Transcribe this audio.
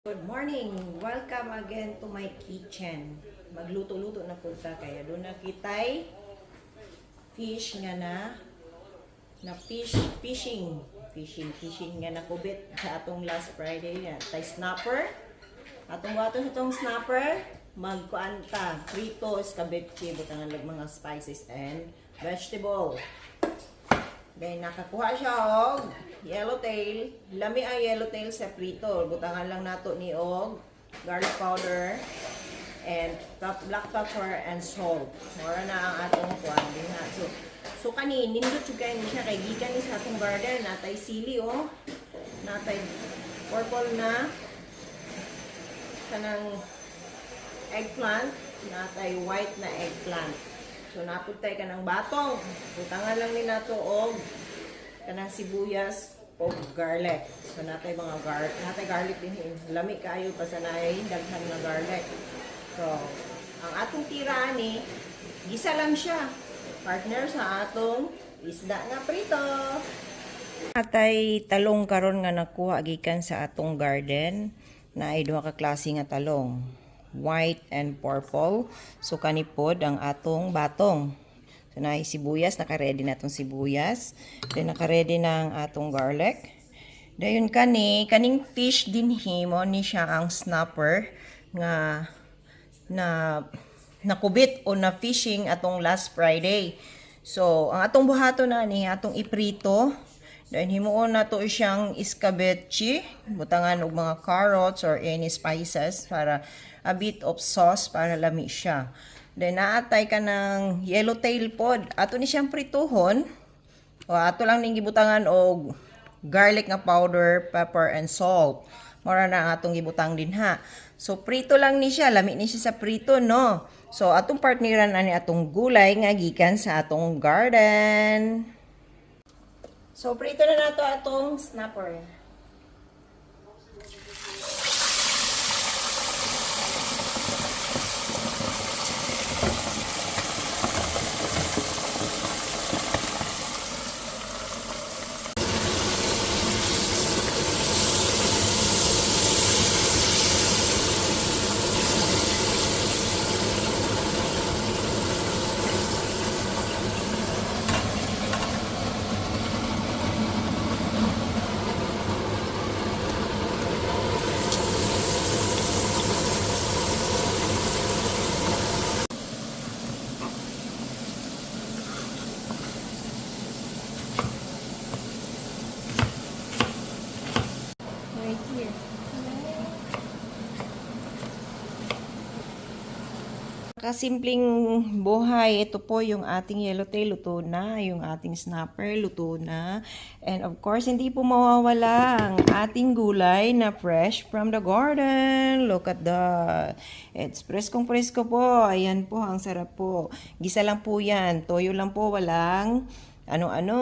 Good morning! Welcome again to my kitchen. Magluto-luto na po ta kaya doon na kitay fish nga na fishing nga na kubit sa atong last Friday na tay snapper. Atong wato sa itong snapper magkuan ta fritos, kabetchi, butangan lag mga spices and vegetable. Then nakakuha siya og yellowtail. Lami ang yellowtail sa prito. Butangan lang nato ni og garlic powder and black pepper and salt. Mora na ang atong kuan din na. So kani nindot jud kay siya kay gikan ni sa atong garden natay sili oh. Natay purple na kanang eggplant, natay white na eggplant. So naputay ka ng batong. Butangan lang ni nato og kanang sibuyas o garlic. So natay mga garlic din. Lami kayo pa sa naay daghan nga garlic. So ang atong tira ni gisa lang siya. Partner sa atong isda nga prito. Atay talong karon nga nakuha gikan sa atong garden. Naay duha ka klase nga talong, white and purple. So kanipod ang atong batong. So naay sibuyas, naka-ready na atong sibuyas. Then naka-ready na ang atong garlic. Dayon kaning fish din himo ni siya ang snapper nga nakubit o na fishing atong last Friday. So ang atong buhato na ni atong iprito. Then himuon na to siyang iskabetchi, butangan og mga carrots or any spices para a bit of sauce para lami siya. Then naatay ka ng yellowtail pod. Ato ni siyang prituhon. O ato lang ning gibutangan og garlic nga powder, pepper and salt. Mora na atong gibutang din ha. So prito lang ni siya, lami ni siya sa prito no. So atong partneran ani atong gulay nga gikan sa atong garden. So, prito na nato atong snapper. Kasimpleng buhay, ito po yung ating yellowtail, luto na. Yung ating snapper, luto na. And of course, hindi po mawawala ang ating gulay na fresh from the garden. Look at that. It's preskong-presko po. Ayan po, ang sarap po. Gisa lang po yan. Toyo lang po, walang ano-ano.